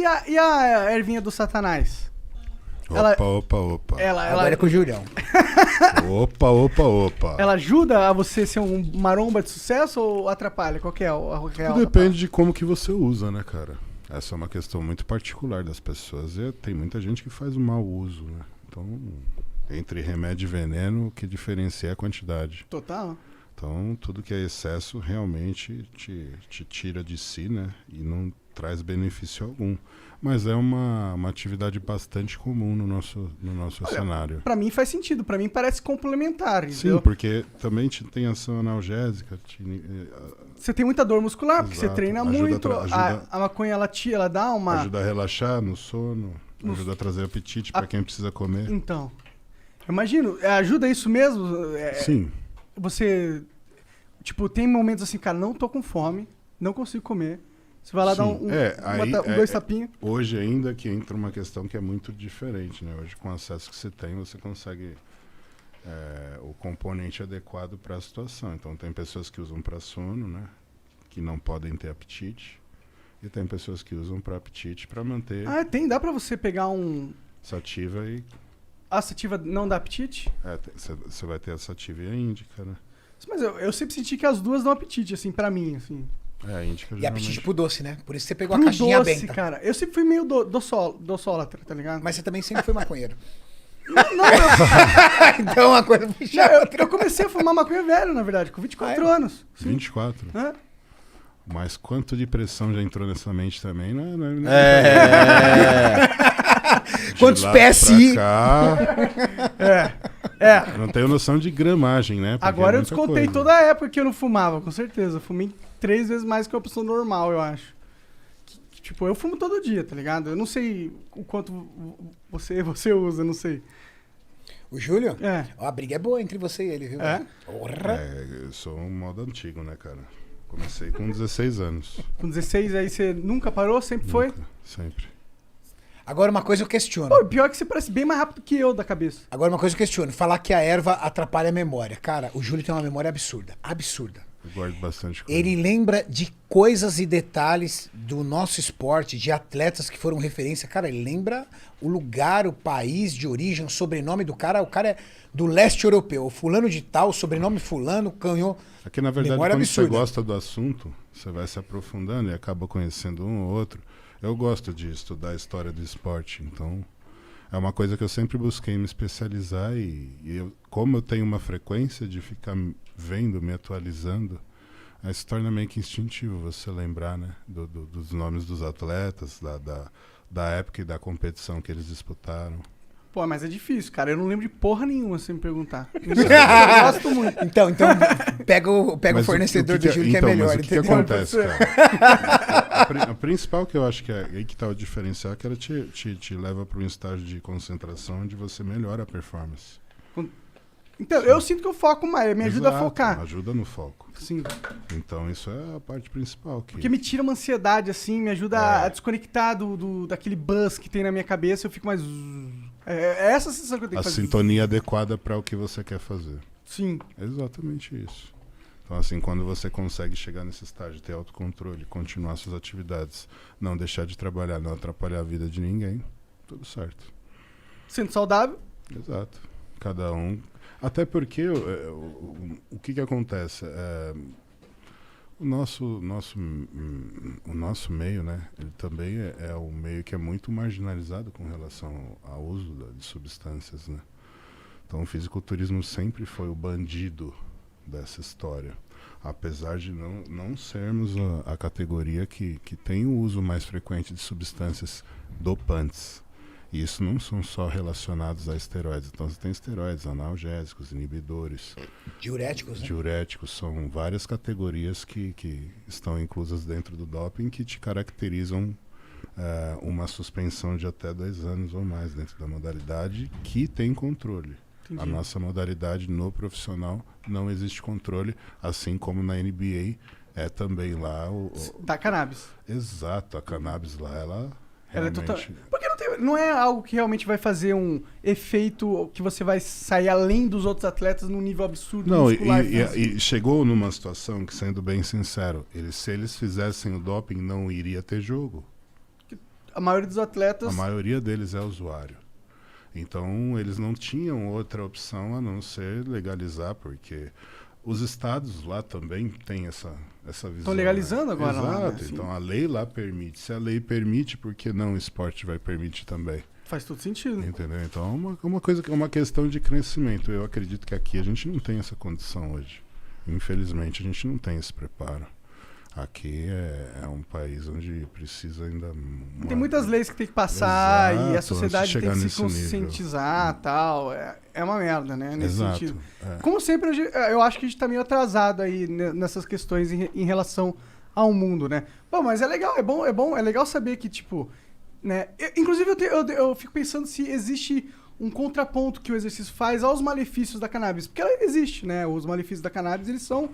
E a ervinha do Satanás? Opa. Agora é com o Julião. Opa. Ela ajuda a você ser um maromba de sucesso ou atrapalha? Qual que é a real? Tudo depende de como que você usa, né, cara? Essa é uma questão muito particular das pessoas. E tem muita gente que faz um mau uso, né? Então, entre remédio e veneno, o que diferencia é a quantidade. Total. Então, tudo que é excesso realmente te tira de si, né? E não traz benefício algum. Mas é uma atividade bastante comum no nosso cenário. Pra mim faz sentido, pra mim parece complementar, entendeu? Sim, porque também tem ação analgésica. Você tem muita dor muscular, porque você Exato. treina Ajuda muito. ajuda- A maconha, ela dá uma... Ajuda a relaxar no sono, ajuda a trazer apetite para quem precisa comer. Então, eu imagino, ajuda isso mesmo? Sim. Você, tipo, tem momentos assim, cara, não tô com fome, não consigo comer. Você vai lá dar dois tapinhos. Hoje ainda que entra uma questão que é muito diferente, né? Hoje com o acesso que você tem, você consegue o componente adequado para a situação. Então tem pessoas que usam para sono, né? Que não podem ter apetite. E tem pessoas que usam para apetite para manter Dá pra você pegar sativa e... A sativa não dá apetite? Você vai ter a sativa e a índica, né? Mas eu sempre senti que as duas dão apetite, assim, pra mim, assim. A índica E apetite pro doce, né? Por isso você pegou Pro a caixinha doce, aberta. cara. Eu sempre fui meio doçólatra, tá ligado? Mas você também sempre foi maconheiro. Não, Então uma coisa puxa a outra. eu comecei a fumar maconha velho, na verdade, com 24 anos. Sim. 24. É. Mas quanto de pressão já entrou nessa mente também, não Quantos de lá PSI? pra cá, eu não tenho noção de gramagem, né? Porque Agora é eu muita descontei coisa. toda a época que eu não fumava, com certeza. Eu fumei 3 vezes mais que a pessoa normal, eu acho. Tipo, eu fumo todo dia, tá ligado? Eu não sei o quanto você usa, não sei. O Júlio? É. Ó, a briga é boa entre você e ele, viu? É? Porra. Eu sou um modo antigo, né, cara? Comecei com 16 anos. Com 16 aí você nunca parou? Sempre foi? Nunca, sempre. Agora uma coisa eu questiono. Pô, pior que você parece bem mais rápido que eu da cabeça. Agora uma coisa eu questiono. Falar que a erva atrapalha a memória. Cara, o Júlio tem uma memória absurda. Absurda. Eu guardo bastante coisa. Ele lembra de coisas e detalhes do nosso esporte, de atletas que foram referência. Cara, ele lembra o lugar, o país de origem, o sobrenome do cara. O cara é do leste europeu. Fulano de tal, sobrenome fulano, canhou. Aqui, na verdade, Memória quando absurda. você gosta do assunto, você vai se aprofundando e acaba conhecendo um ou outro. Eu gosto de estudar a história do esporte, então é uma coisa que eu sempre busquei me especializar como eu tenho uma frequência de ficar vendo, me atualizando, aí se torna meio que instintivo você lembrar, né, dos nomes dos atletas, da época e da competição que eles disputaram. Pô, mas é difícil, cara. Eu não lembro de porra nenhuma, se me perguntar. Eu gosto muito. Então pega o Mas fornecedor do Júlio que é então, melhor. mas o que entendeu? acontece, cara? A principal que eu acho que é aí que tá o diferencial é que ela te leva para um estágio de concentração onde você melhora a performance. Então, eu sinto que eu foco mais, me ajuda a Exato, focar. Ajuda no foco. Sim. Então isso é a parte principal. Porque me tira uma ansiedade, assim, me ajuda a desconectar daquele buzz que tem na minha cabeça, eu fico mais... É essa a sensação que eu tenho A que fazer. sintonia adequada para o que você quer fazer. Sim. É exatamente isso. Então, assim, quando você consegue chegar nesse estágio, ter autocontrole, continuar suas atividades, não deixar de trabalhar, não atrapalhar a vida de ninguém, tudo certo. Sendo saudável. Exato. Cada um... Até porque o que acontece? O nosso meio, né? Ele também é um meio que é muito marginalizado com relação ao uso de substâncias, né? Então o fisiculturismo sempre foi o bandido dessa história. Apesar de não sermos a categoria que tem o uso mais frequente de substâncias dopantes. E isso não são só relacionados a esteroides. Então você tem esteroides, analgésicos, inibidores. Diuréticos, né? Diuréticos, são várias categorias que estão inclusas dentro do doping que te caracterizam uma suspensão de até 2 anos ou mais dentro da modalidade que tem controle. Entendi. A nossa modalidade no profissional não existe controle, assim como na NBA é também lá Da cannabis. Exato, a cannabis lá, ela é realmente... total... Porque não é algo que realmente vai fazer um efeito que você vai sair além dos outros atletas num nível absurdo. Não, muscular, e chegou numa situação que, sendo bem sincero, se eles fizessem o doping, não iria ter jogo. a maioria dos A atletas... maioria deles é usuário. Então, eles não tinham outra opção a não ser legalizar, porque os estados lá também têm essa visão. Estão legalizando agora Exato. lá, né? Então, a lei lá permite. Se a lei permite, por que não o esporte vai permitir também? Faz todo sentido. Entendeu? Então, é uma questão de crescimento. Eu acredito que aqui a gente não tem essa condição hoje. Infelizmente, a gente não tem esse preparo. Aqui é um país onde precisa ainda... Tem muitas leis que tem que passar Exato, e a sociedade tem que se nesse nível. conscientizar e tal. É uma merda, né? Nesse Exato. sentido. É. Como sempre, eu acho que a gente tá meio atrasado aí nessas questões em relação ao mundo, né? Bom, mas é legal, é legal saber que, tipo, né? Inclusive, eu fico pensando se existe um contraponto que o exercício faz aos malefícios da cannabis. Porque ela existe, né? Os malefícios da cannabis, eles são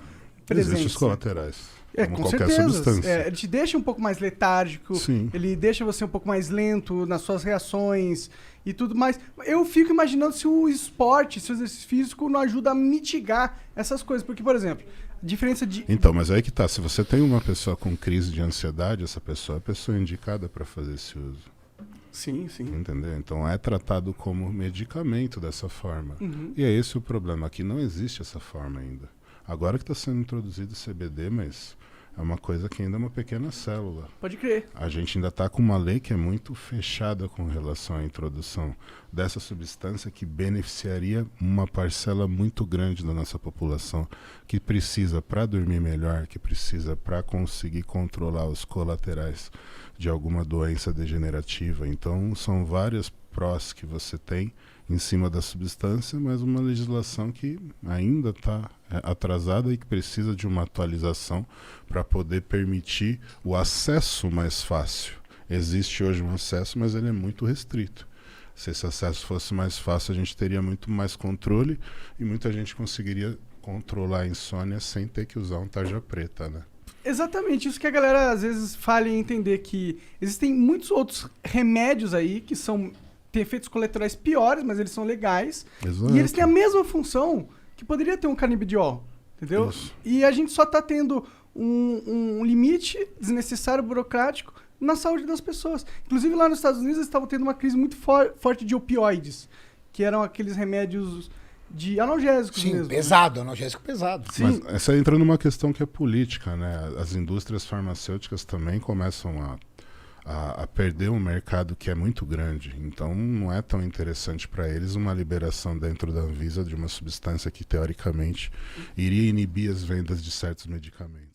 presentes. Existem os colaterais. Como Com qualquer certeza. substância. Ele te deixa um pouco mais letárgico, Sim. ele deixa você um pouco mais lento nas suas reações e tudo mais. Eu fico imaginando se o esporte, se o exercício físico não ajuda a mitigar essas coisas. Porque, por exemplo, a diferença de... Então, mas aí que tá. Se você tem uma pessoa com crise de ansiedade, essa pessoa é a pessoa indicada para fazer esse uso. Sim, sim. Entendeu? Então é tratado como medicamento dessa forma. Uhum. E é esse o problema. Aqui não existe essa forma ainda. Agora que está sendo introduzido o CBD, mas é uma coisa que ainda é uma pequena célula. Pode crer. A gente ainda está com uma lei que é muito fechada com relação à introdução dessa substância que beneficiaria uma parcela muito grande da nossa população, que precisa para dormir melhor, que precisa para conseguir controlar os colaterais de alguma doença degenerativa. Então, são várias prós que você tem em cima da substância, mas uma legislação que ainda está atrasada e que precisa de uma atualização para poder permitir o acesso mais fácil. Existe hoje um acesso, mas ele é muito restrito. Se esse acesso fosse mais fácil, a gente teria muito mais controle e muita gente conseguiria controlar a insônia sem ter que usar um tarja preta, né? Exatamente, isso que a galera às vezes falha em entender, que existem muitos outros remédios aí que têm efeitos colaterais piores, mas eles são legais. Exato. E eles têm a mesma função que poderia ter um canabidiol, entendeu? Isso. E a gente só tá tendo um limite desnecessário, burocrático, na saúde das pessoas. Inclusive lá nos Estados Unidos eles estavam tendo uma crise muito forte de opioides, que eram aqueles remédios de analgésicos Sim, mesmo. pesado, analgésico pesado. Sim. Mas essa entra numa questão que é política, né? As indústrias farmacêuticas também começam a perder um mercado que é muito grande. Então não é tão interessante para eles uma liberação dentro da Anvisa de uma substância que teoricamente iria inibir as vendas de certos medicamentos.